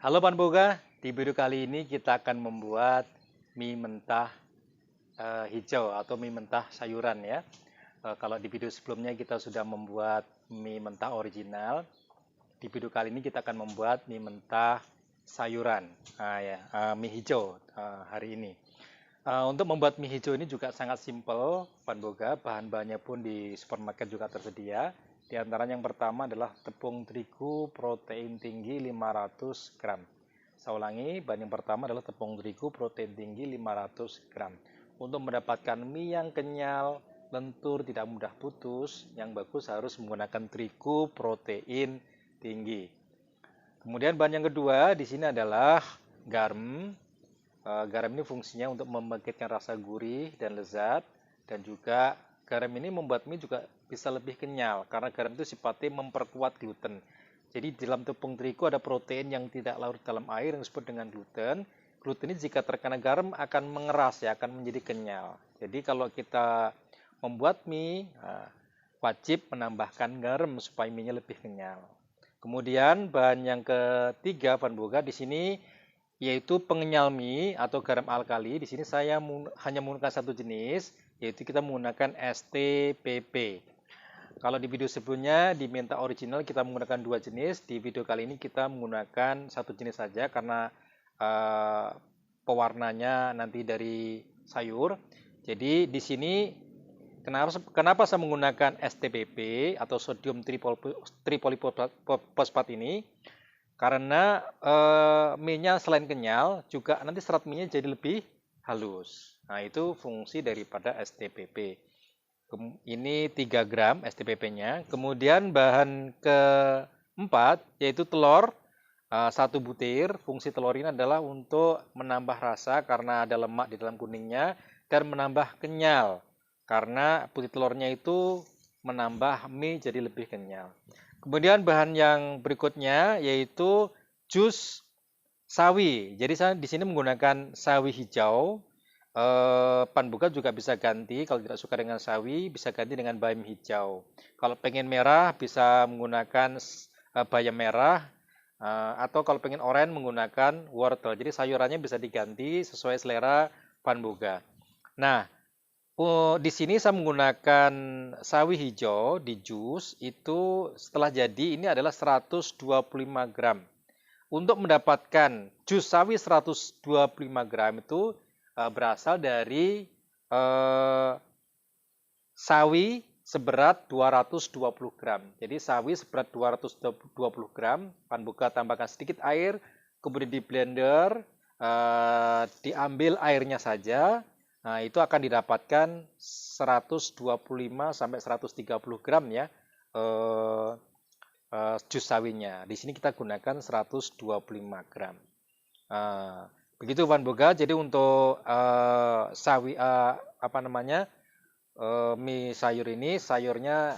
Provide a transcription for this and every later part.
Halo Pan Boga, di video kali ini kita akan membuat mie mentah hijau atau mie mentah sayuran ya. Kalau di video sebelumnya kita sudah membuat mie mentah original, di video kali ini kita akan membuat mie mentah sayuran, mie hijau hari ini. Untuk membuat mie hijau ini juga sangat simpel, Pan Boga. Bahan-bahannya pun di supermarket juga tersedia. Di antara yang pertama adalah tepung terigu protein tinggi 500 gram. Saya ulangi, bahan yang pertama adalah tepung terigu protein tinggi 500 gram. Untuk mendapatkan mie yang kenyal, lentur, tidak mudah putus, yang bagus harus menggunakan terigu protein tinggi. Kemudian bahan yang kedua di sini adalah garam. Garam ini fungsinya untuk membangkitkan rasa gurih dan lezat, dan juga garam ini membuat mie juga bisa lebih kenyal karena garam itu sifatnya memperkuat gluten. Jadi di dalam tepung terigu ada protein yang tidak larut dalam air yang disebut dengan gluten. Gluten ini jika terkena garam akan mengeras ya, akan menjadi kenyal. Jadi kalau kita membuat mie, wajib menambahkan garam supaya mie-nya lebih kenyal. Kemudian bahan yang ketiga, bahan boga di sini yaitu pengenyal mie atau garam alkali. Di sini saya hanya menggunakan satu jenis, yaitu kita menggunakan STPP. Kalau di video sebelumnya di minta original kita menggunakan dua jenis, di video kali ini kita menggunakan satu jenis saja karena uh, pewarnanya nanti dari sayur. Jadi di sini kenapa saya menggunakan STPP atau sodium tripolifosfat ini? Karena mie-nya selain kenyal, juga nanti serat mie-nya jadi lebih halus. Nah, itu fungsi daripada STPP. Ini 3 gram STPP-nya. Kemudian bahan keempat, yaitu telur, 1 butir. Fungsi telur ini adalah untuk menambah rasa karena ada lemak di dalam kuningnya, dan menambah kenyal karena putih telurnya itu menambah mie jadi lebih kenyal. Kemudian bahan yang berikutnya yaitu jus sawi. Jadi saya di sini menggunakan sawi hijau. Pan buka juga bisa ganti, kalau tidak suka dengan sawi bisa ganti dengan bayam hijau. Kalau pengen merah bisa menggunakan bayam merah, atau kalau pengen oranye menggunakan wortel. Jadi sayurannya bisa diganti sesuai selera pan buka. Nah, di sini saya menggunakan sawi hijau di jus itu setelah jadi ini adalah 125 gram. Untuk mendapatkan jus sawi 125 gram itu berasal dari eh, sawi seberat 220 gram. Jadi sawi seberat 220 gram, pan buka tambahkan sedikit air, kemudian di blender, diambil airnya saja. Nah, itu akan didapatkan 125 sampai 130 gram ya, jus sawinya. Di sini kita gunakan 125 gram. Begitu Pan Boga. Jadi untuk sawi mie sayur ini sayurnya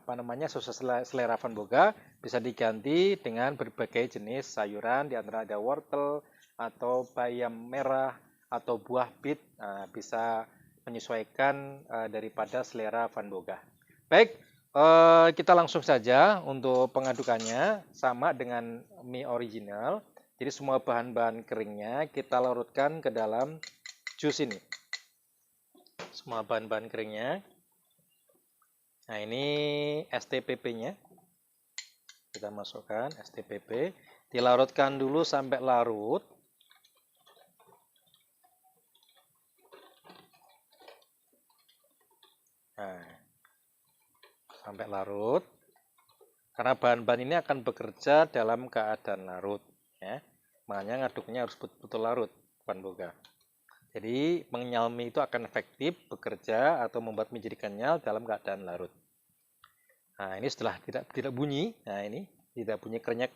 sesuai selera Van Boga, bisa diganti dengan berbagai jenis sayuran, di antara ada wortel atau bayam merah atau buah bit, bisa menyesuaikan daripada selera Van Boga. Baik, kita langsung saja untuk pengadukannya sama dengan mie original. Jadi semua bahan-bahan keringnya kita larutkan ke dalam jus ini. Semua bahan-bahan keringnya. Nah, ini STPP-nya. Kita masukkan STPP. Dilarutkan dulu sampai larut. Nah, sampai larut. Karena bahan-bahan ini akan bekerja dalam keadaan larut. Ya. Makanya ngaduknya harus betul-betul larut, Pan Boga. Jadi mengenyal mie itu akan efektif bekerja atau membuat mie jadi kenyal dalam keadaan larut. Nah, ini setelah tidak bunyi, nah ini tidak bunyi kerenyak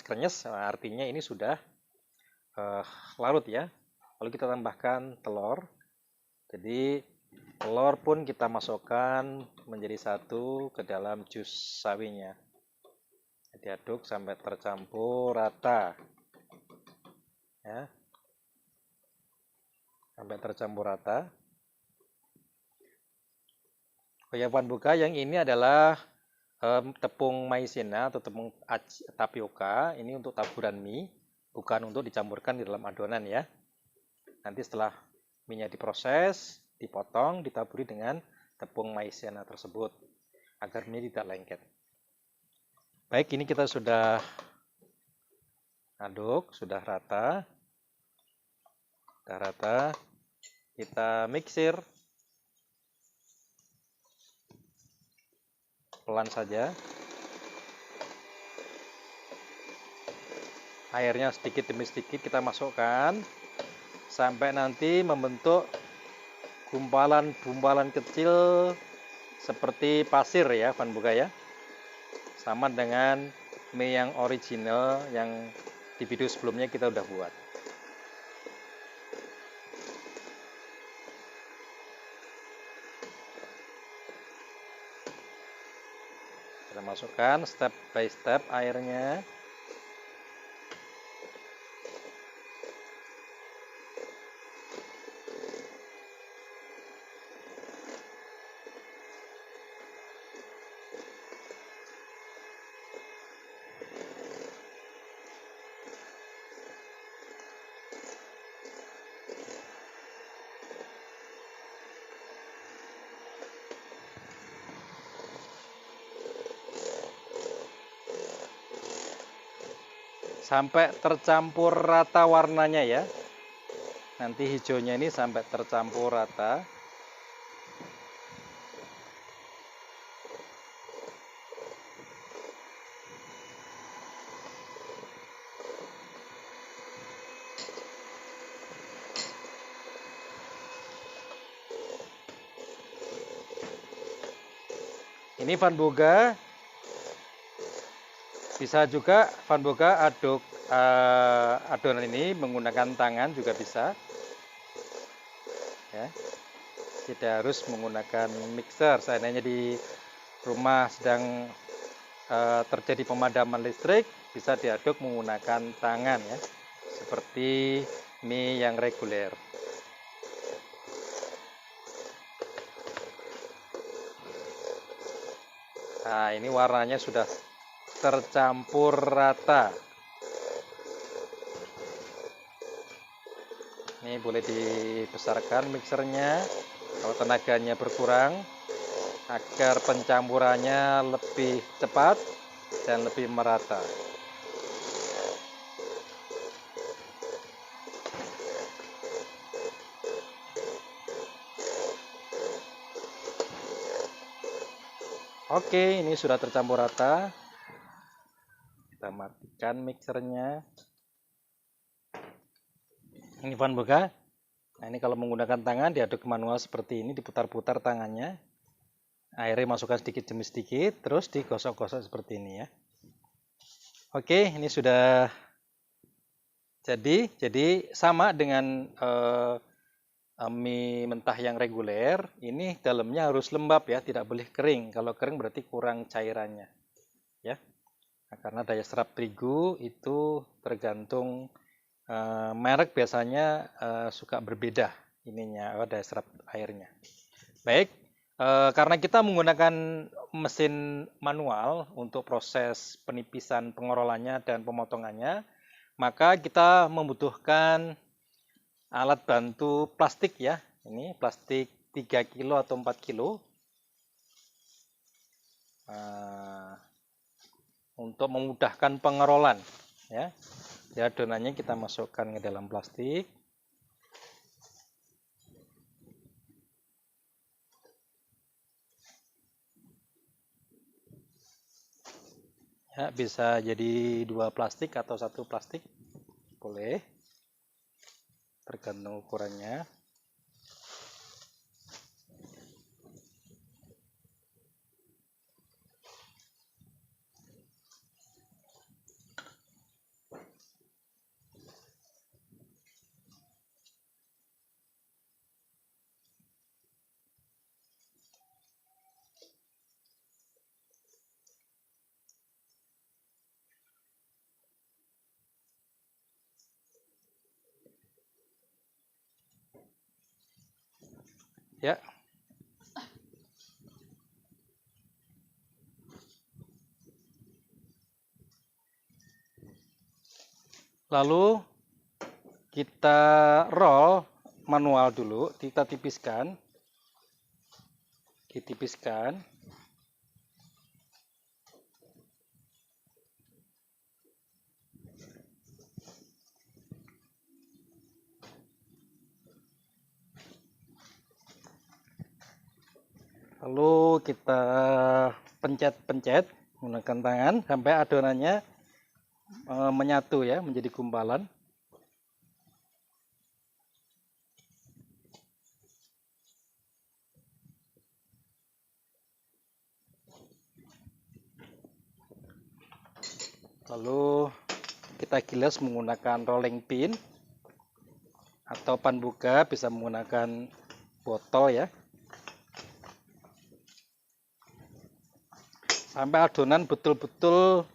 krenyes, artinya ini sudah larut ya. Lalu kita tambahkan telur. Jadi telur pun kita masukkan menjadi satu ke dalam jus sawinya. Diaduk sampai tercampur rata. Ya, sampai tercampur rata. Oh ya, Pan Buka, yang ini adalah tepung maizena atau tepung tapioka ini untuk taburan mie, bukan untuk dicampurkan di dalam adonan ya. Nanti setelah mie-nya diproses, dipotong, ditaburi dengan tepung maizena tersebut agar mie tidak lengket. Baik, ini kita sudah aduk, sudah rata. Sudah rata. Kita mixer pelan saja. Airnya sedikit demi sedikit kita masukkan sampai nanti membentuk gumpalan-gumpalan kecil seperti pasir ya, Van Boga ya. Sama dengan mie yang original yang di video sebelumnya kita udah buat. Kita masukkan step by step airnya. Sampai tercampur rata warnanya ya. Nanti hijaunya ini sampai tercampur rata. Ini Van Boga bisa juga Van Boga aduk adonan ini menggunakan tangan juga bisa. Ya. Tidak harus menggunakan mixer. Seandainya di rumah sedang terjadi pemadaman listrik, bisa diaduk menggunakan tangan ya. Seperti mie yang reguler. Nah, ini warnanya sudah tercampur rata. Ini boleh dibesarkan mixernya kalau tenaganya berkurang agar pencampurannya lebih cepat dan lebih merata. Oke, ini sudah tercampur rata. Kita matikan mixernya. Ini Van Boga. Nah, ini kalau menggunakan tangan diaduk manual seperti ini, diputar-putar tangannya. Airnya masukkan sedikit demi sedikit, terus digosok-gosok seperti ini ya. Oke, ini sudah jadi. Jadi sama dengan mie mentah yang reguler, ini dalamnya harus lembab ya, tidak boleh kering. Kalau kering berarti kurang cairannya, ya. Nah, karena daya serap terigu itu tergantung merek biasanya suka berbeda ininya daya serap airnya. Baik, karena kita menggunakan mesin manual untuk proses penipisan pengorolannya dan pemotongannya, maka kita membutuhkan alat bantu plastik ya. Ini plastik 3 kilo atau 4 kilo. Untuk memudahkan pengerolan ya. Ya, adonannya kita masukkan ke dalam plastik. Ya, bisa jadi 2 plastik atau 1 plastik. Boleh. Tergantung ukurannya. Ya. Lalu kita roll manual dulu, kita tipiskan, ditipiskan. Lalu kita pencet-pencet menggunakan tangan sampai adonannya menyatu ya, menjadi gumpalan. Lalu kita gilas menggunakan rolling pin atau panbuga, bisa menggunakan botol ya. Sampai adonan betul-betul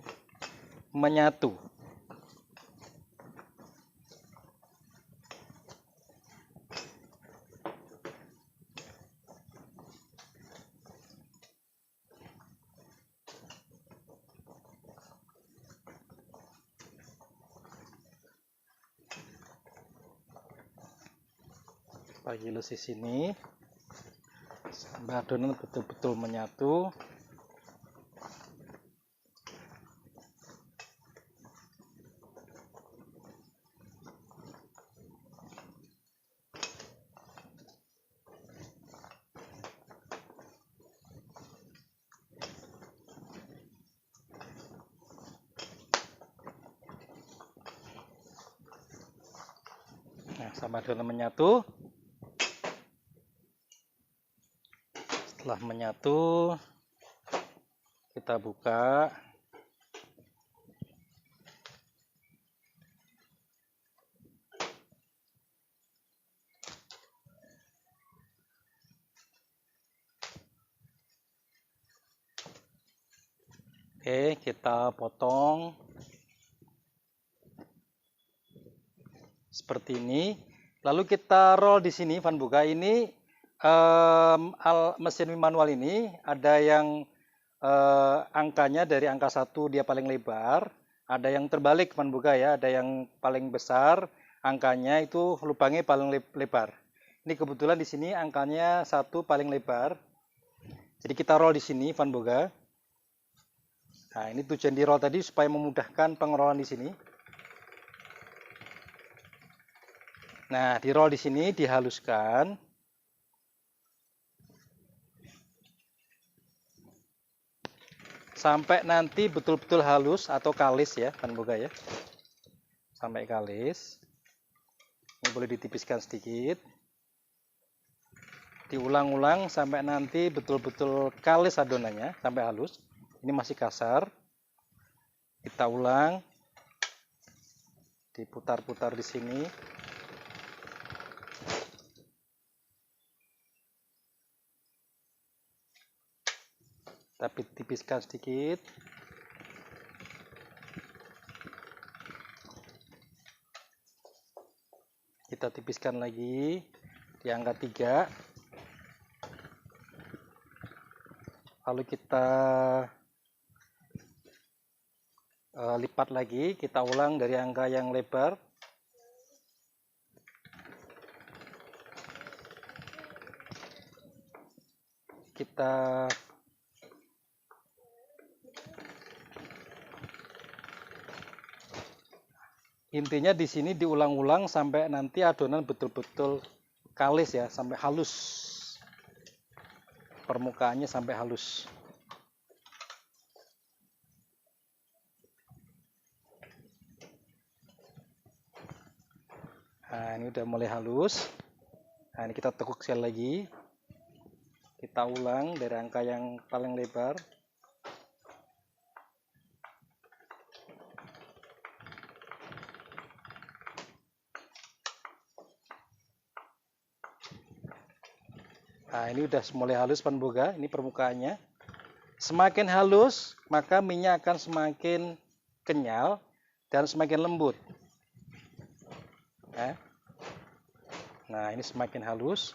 menyatu. Kita gilas di sini sampai adonan betul-betul menyatu. Nah, sama adonan menyatu. Setelah menyatu, kita buka. Oke, kita potong seperti ini. Lalu kita roll di sini, panbuga ini. Mesin manual ini ada yang angkanya dari angka 1 dia paling lebar, ada yang terbalik panbuga ya, ada yang paling besar angkanya itu lubangnya paling lebar. Ini kebetulan di sini angkanya 1 paling lebar. Jadi kita roll di sini panbuga. Nah, ini tujuan di roll tadi supaya memudahkan pengerolan di sini. Nah, di roll di sini dihaluskan. Sampai nanti betul-betul halus atau kalis ya, panbuga ya. Sampai kalis. Ini boleh ditipiskan sedikit. Diulang-ulang sampai nanti betul-betul kalis adonannya, sampai halus. Ini masih kasar. Kita ulang. Diputar-putar di sini. Tapi tipiskan sedikit. Kita tipiskan lagi di angka 3. Lalu kita lipat lagi, kita ulang dari angka yang lebar. Kita intinya di sini diulang-ulang sampai nanti adonan betul-betul kalis ya, sampai halus. Permukaannya sampai halus. Nah, ini udah mulai halus. Nah, ini kita tekuk sekali lagi. Kita ulang dari angka yang paling lebar. Nah, ini udah mulai halus panboga, ini permukaannya. Semakin halus, maka minyak akan semakin kenyal dan semakin lembut. Nah, ini semakin halus.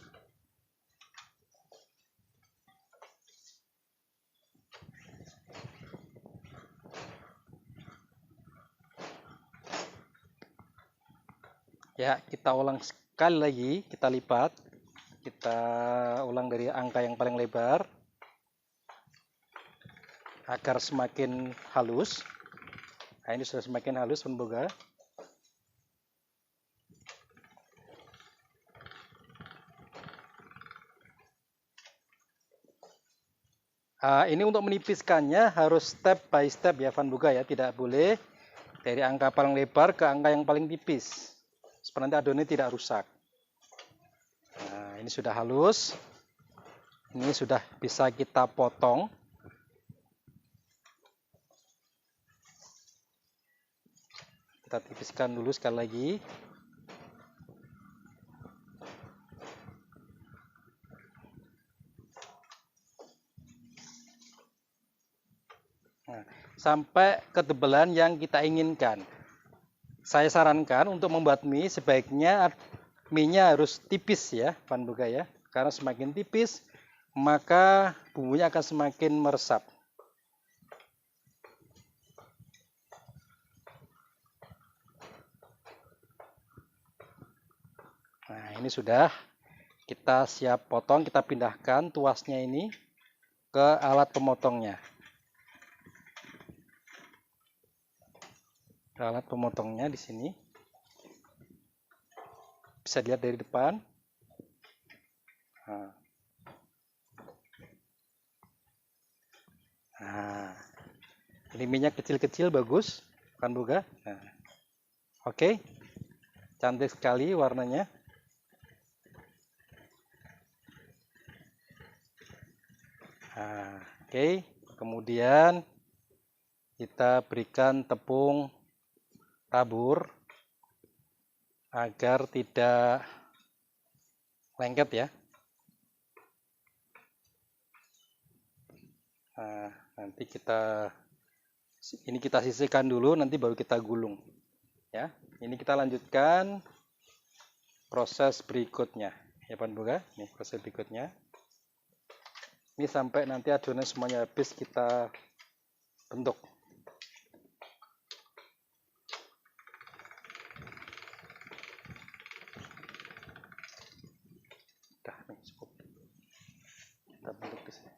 Ya, kita ulang sekali lagi, kita lipat. Kita ulang dari angka yang paling lebar agar semakin halus. Nah, ini sudah semakin halus Pan Boga. Ini untuk menipiskannya harus step by step ya Van Boga ya, tidak boleh dari angka paling lebar ke angka yang paling tipis, supaya nanti adonannya tidak rusak. Nah, ini sudah halus, ini sudah bisa kita potong. Kita tipiskan dulu sekali lagi. Nah, sampai ketebalan yang kita inginkan. Saya sarankan untuk membuat mie sebaiknya mie-nya harus tipis ya, Pan Boga ya. Karena semakin tipis maka bumbunya akan semakin meresap. Nah, ini sudah kita siap potong, kita pindahkan tuasnya ini ke alat pemotongnya. Alat pemotongnya di sini bisa dilihat dari depan. Nah, ini minyak kecil-kecil bagus, Pan Boga. Nah, oke, cantik sekali warnanya. Nah, oke, kemudian kita berikan tepung tabur agar tidak lengket ya. Nah, nanti ini kita sisihkan dulu, nanti baru kita gulung ya. Ini kita lanjutkan proses berikutnya ya Pan Boga. Nih proses berikutnya, ini sampai nanti adonan semuanya habis kita bentuk. Udah nih cukup, kita bentuk di sini.